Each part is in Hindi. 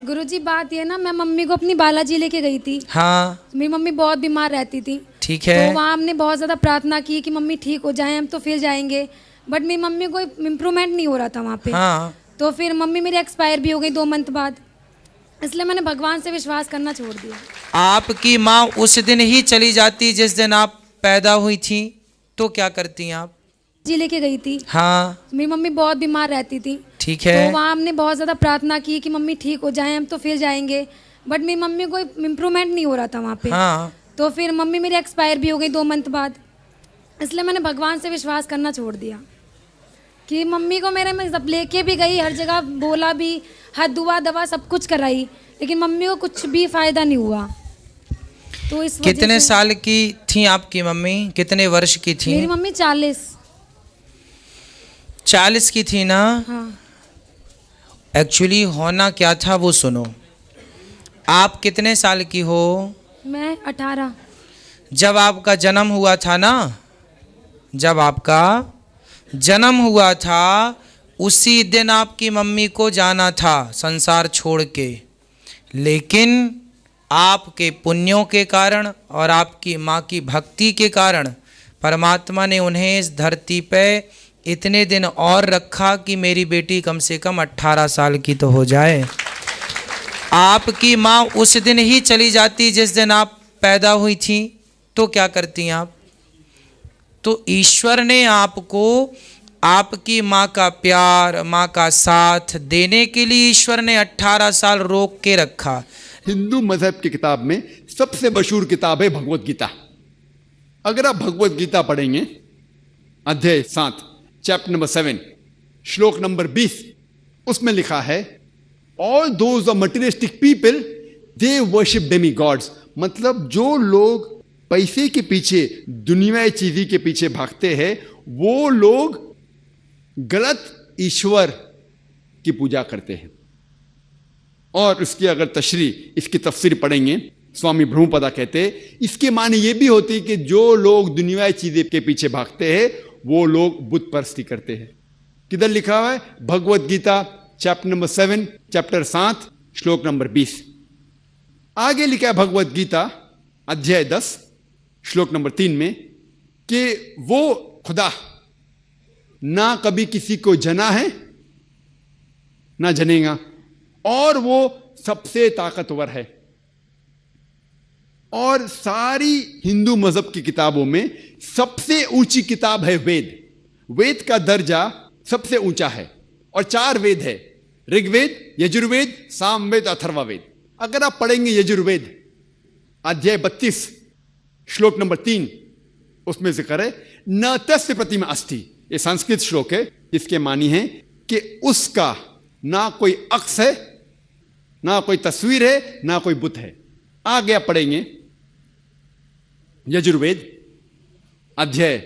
गुरुजी बात ये ना, मैं मम्मी को अपनी बालाजी लेके गई थी। हाँ मेरी मम्मी बहुत बीमार रहती थी। ठीक है। तो वहाँ हमने बहुत ज़्यादा प्रार्थना की कि मम्मी ठीक हो जाए, हम तो फिर जाएंगे। बट मेरी मम्मी को इम्प्रूवमेंट नहीं हो रहा था वहाँ पे। हाँ तो फिर मम्मी मेरी एक्सपायर भी हो गई 2 मंथ बाद, इसलिए मैंने भगवान से विश्वास करना छोड़ दिया। आपकी माँ उस दिन ही चली जाती जिस दिन आप पैदा हुई थी, तो क्या करती आप? जी लेके गई थी। हाँ मेरी मम्मी बहुत बीमार रहती थी। ठीक है। तो वहाँ हमने बहुत ज़्यादा प्रार्थना की कि मम्मी ठीक हो जाए, हम तो फिर जाएंगे। बट मेरी मम्मी को इम्प्रूवमेंट नहीं हो रहा था वहाँ पे। हाँ तो फिर मम्मी मेरी एक्सपायर भी हो गई 2 मंथ बाद, इसलिए मैंने भगवान से विश्वास करना छोड़ दिया कि मम्मी को मेरे में जब लेके भी गई, हर जगह बोला भी, हर दुआ दवा सब कुछ कराई, लेकिन मम्मी को कुछ भी फ़ायदा नहीं हुआ। तो इस वजह कितने से साल की थी आपकी मम्मी? कितने वर्ष की थी? मेरी मम्मी 40 की थी ना? हाँ। एक्चुअली होना क्या था वो सुनो। आप कितने साल की हो? मैं 18। जब आपका जन्म हुआ था ना, जब आपका जन्म हुआ था उसी दिन आपकी मम्मी को जाना था संसार छोड़ के, लेकिन आपके पुण्यों के कारण और आपकी माँ की भक्ति के कारण परमात्मा ने उन्हें इस धरती पे इतने दिन और रखा कि मेरी बेटी कम से कम 18 साल की तो हो जाए। आपकी माँ उस दिन ही चली जाती जिस दिन आप पैदा हुई थी, तो क्या करती आप? तो ईश्वर ने आपको आपकी माँ का प्यार, माँ का साथ देने के लिए ईश्वर ने 18 साल रोक के रखा। हिंदू मजहब की किताब में सबसे मशहूर किताब है भगवत गीता। अगर आप भगवत गीता पढ़ेंगे, अध्याय 7 चैप्टर नंबर 7 श्लोक नंबर 20, उसमें लिखा है all those are materialistic people they worship demigods. मतलब जो लोग पैसे के पीछे, दुनियाई चीज़ी के पीछे भागते हैं, वो लोग गलत ईश्वर की पूजा करते हैं। और उसकी अगर इसकी तफसीर पढ़ेंगे, स्वामी ब्रह्मपदा कहते हैं इसके माने ये भी होती है कि जो लोग दुनियाई चीज़ें के पीछे भागते हैं वो लोग बुत परस्ती करते हैं। किधर लिखा हुआ है? Bhagavad Gita chapter number 7 chapter 7 श्लोक नंबर 20। आगे लिखा है भगवत गीता अध्याय 10 श्लोक नंबर 3 में कि वो खुदा ना कभी किसी को जना है ना जनेगा, और वो सबसे ताकतवर है। और सारी हिंदू मजहब की किताबों में सबसे ऊंची किताब है वेद। वेद का दर्जा सबसे ऊंचा है, और 4 वेद है, ऋग्वेद, यजुर्वेद, सामवेद, अथर्ववेद। अगर आप पढ़ेंगे यजुर्वेद अध्याय 32 श्लोक नंबर 3, उसमें जिक्र है न तस्य प्रतिमा अस्ति। ये संस्कृत श्लोक है, जिसके मानी है कि उसका ना कोई अक्स है, ना कोई तस्वीर है, ना कोई बुत है। आगे आप पढ़ेंगे यजुर्वेद अध्याय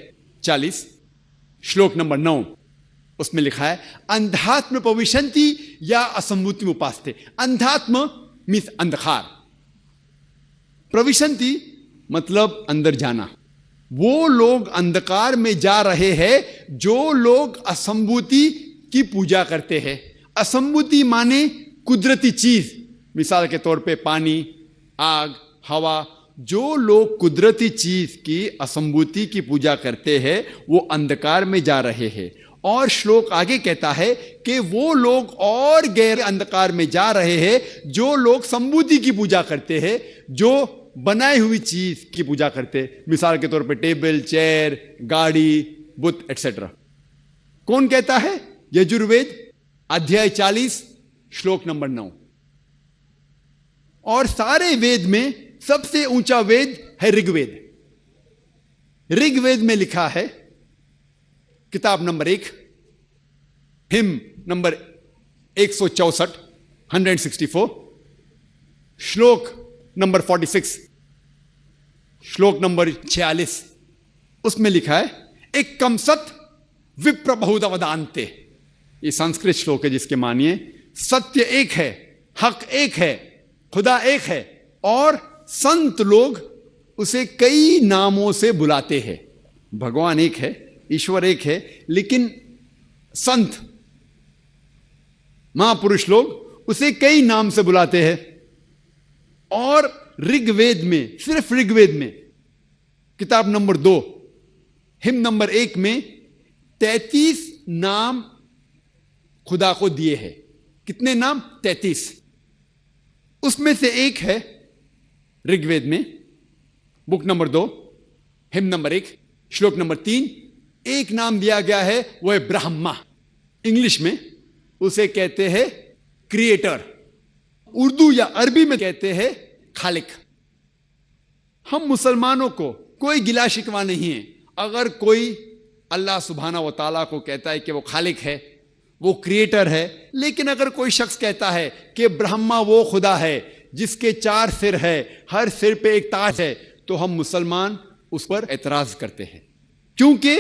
40 श्लोक नंबर 9, उसमें लिखा है अंधात्म पविशंति या असंभूति उपास्ते। अंधात्म मीन्स अंधकार, प्रविशंति मतलब अंदर जाना। वो लोग अंधकार में जा रहे हैं जो लोग असंभूति की पूजा करते हैं। असंभूति माने कुदरती चीज, मिसाल के तौर पे पानी, आग, हवा। जो लोग कुदरती चीज की असंभूति की पूजा करते हैं वो अंधकार में जा रहे हैं। और श्लोक आगे कहता है कि वो लोग और गहरे अंधकार में जा रहे हैं जो लोग संभूति की पूजा करते हैं, जो बनाई हुई चीज की पूजा करते हैं, मिसाल के तौर पे टेबल, चेयर, गाड़ी, बुत एक्सेट्रा। कौन कहता है? यजुर्वेद अध्याय 40 श्लोक नंबर 9। और सारे वेद में सबसे ऊंचा वेद है ऋग्वेद। ऋग्वेद में लिखा है, किताब नंबर 1, हिम नंबर 164 164 श्लोक नंबर 46 श्लोक नंबर 46, उसमें लिखा है एक कम सत विप्र बहुधा वदान्ते। ये संस्कृत श्लोक है, जिसके मानिए सत्य एक है, हक एक है, खुदा एक है, और संत लोग उसे कई नामों से बुलाते हैं। भगवान एक है, ईश्वर एक है, लेकिन संत महापुरुष लोग उसे कई नाम से बुलाते हैं। और ऋग्वेद में, सिर्फ ऋग्वेद में, किताब नंबर 2 हिम नंबर 1 में 33 नाम खुदा को दिए हैं। कितने नाम? 33। उसमें से एक है ऋग्वेद में, बुक नंबर 2 हिम नंबर 1 श्लोक नंबर 3, एक नाम दिया गया है, वो है ब्रह्मा। इंग्लिश में उसे कहते हैं क्रिएटर, उर्दू या अरबी में कहते हैं खालिक। हम मुसलमानों को कोई गिला शिकवा नहीं है अगर कोई अल्लाह सुब्हाना व तआला को कहता है कि वो खालिक है, वो क्रिएटर है। लेकिन अगर कोई शख्स कहता है कि ब्रह्मा वो खुदा है जिसके 4 सिर है, हर सिर पे एक ताज है, तो हम मुसलमान उस पर एतराज करते हैं। क्योंकि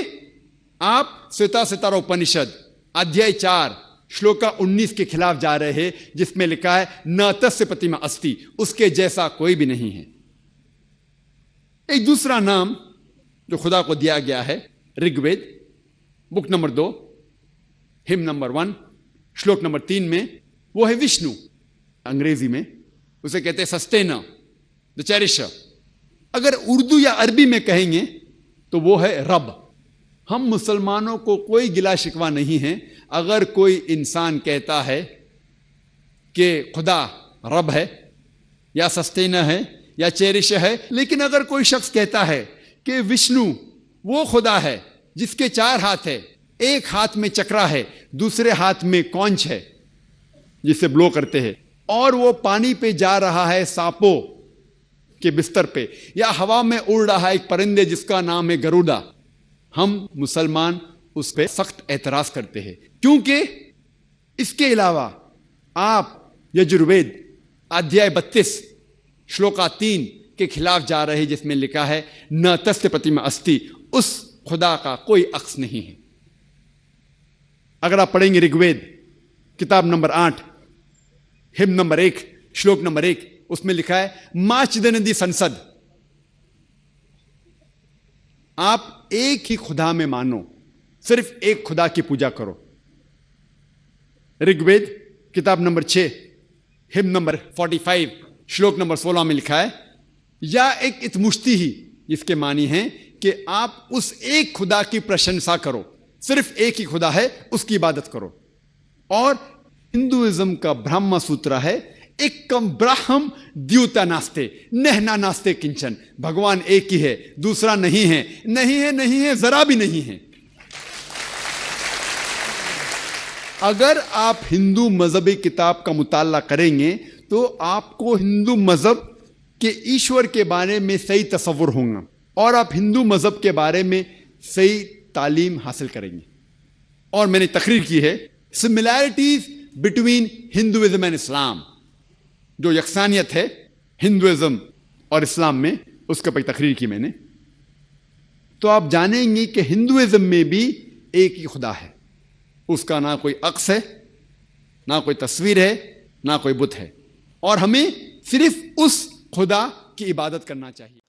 आप श्वेता सितारा उपनिषद अध्याय 4 श्लोका 19 के खिलाफ जा रहे हैं, जिसमें लिखा है न तस्य प्रतिमा अस्ति, उसके जैसा कोई भी नहीं है। एक दूसरा नाम जो खुदा को दिया गया है Rigveda book number 2 hymn number 1 श्लोक नंबर 3 में, वो है विष्णु। अंग्रेजी में उसे कहते हैं सस्टेनर, द चेरिशर। अगर उर्दू या अरबी में कहेंगे तो वो है रब। हम मुसलमानों को कोई गिला शिकवा नहीं है अगर कोई इंसान कहता है कि खुदा रब है या सस्टेनर है या चेरिशर है। लेकिन अगर कोई शख्स कहता है कि विष्णु वो खुदा है जिसके 4 हाथ है, एक हाथ में चक्रा है, दूसरे हाथ में कौंच है जिसे ब्लो करते हैं, और वो पानी पे जा रहा है सांपों के बिस्तर पे, या हवा में उड़ रहा है एक परिंदे जिसका नाम है गरुड़ा, हम मुसलमान उस पर सख्त एतराज करते हैं। क्योंकि इसके अलावा आप यजुर्वेद अध्याय 32 श्लोका 3 के खिलाफ जा रहे हैं, जिसमें लिखा है न तस्य प्रतिमा अस्ति, उस खुदा का कोई अक्स नहीं है। अगर आप पढ़ेंगे ऋग्वेद किताब नंबर 8 हिम नंबर 1 श्लोक नंबर 1, उसमें लिखा है माचिदनदी संसद, आप एक ही खुदा में मानो, सिर्फ एक खुदा की पूजा करो। ऋग्वेद किताब नंबर 6 हिम नंबर 45 श्लोक नंबर 16 में लिखा है या एक इतमुश्ती ही, जिसके मानी है कि आप उस एक खुदा की प्रशंसा करो, सिर्फ एक ही खुदा है, उसकी इबादत करो। और हिंदुइज्म का ब्रह्म सूत्र है एकम ब्रह्म द्यूता नास्ते नहना नास्ते किंचन, भगवान एक ही है, दूसरा नहीं है, नहीं है, नहीं है, जरा भी नहीं है। अगर आप हिंदू मजहबी किताब का मुताला करेंगे तो आपको हिंदू मजहब के ईश्वर के बारे में सही तसव्वुर होगा और आप हिंदू मजहब के बारे में सही तालीम हासिल करेंगे। और मैंने तकरीर की है similarities between Hinduism and Islam, जो यकसानियत है हिंदुइज्म और इस्लाम में, उसके ऊपर तकरीर की मैंने। तो आप जानेंगे कि हिंदुइज्म में भी एक ही खुदा है, उसका ना कोई अक्स है, ना कोई तस्वीर है, ना कोई बुत है, और हमें सिर्फ उस खुदा की इबादत करना चाहिए।